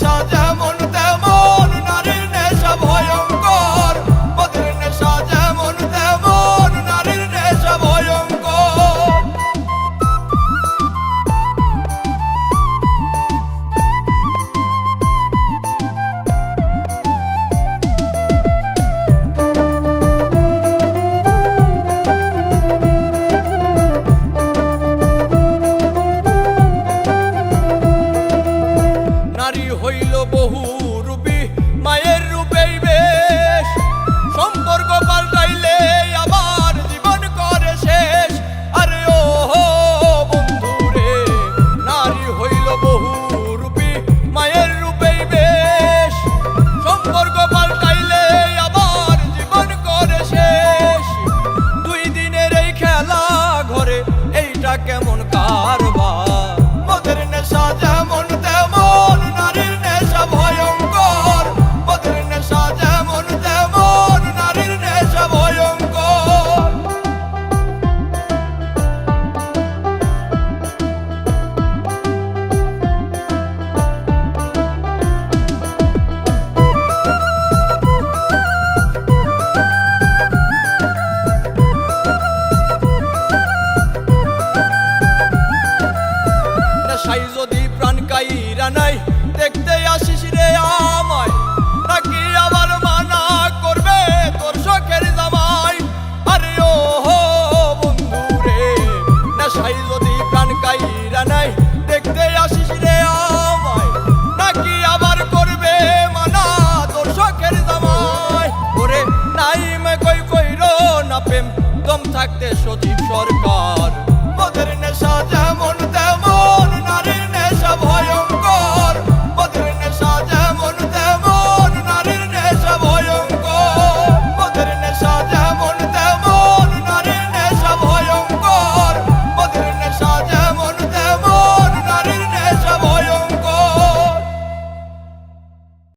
নেশা যেমন তেমন, নারীর নেশা ভয়ঙ্কর। মদের নেশা যেমন তেমন, নারীর নেশা ভয়ঙ্কর। নারী হইল বহু রূপী, মায়ের রূপেই বেশ। সম্পর্ক পাল্টাইলে আবার জীবন করে শেষ। আরে ও বন্ধু রে, নারী হইল বহু রূপী, মায়ের রূপেই বেশ। সম্পর্ক পাল্টাইলে আবার জীবন করে শেষ। দুই দিনের এই খেলা ঘরে, এইটা কেমন কারবার। মদের নেশা যেমন তেমন, নারীর নেশা ভয়ঙ্কর। মদের নেশা যেমন তেমন, নারীর নেশা ভয়ঙ্কর। নেশাই যদি প্রাণ কাইরা নাই, দেখতে আসিস রে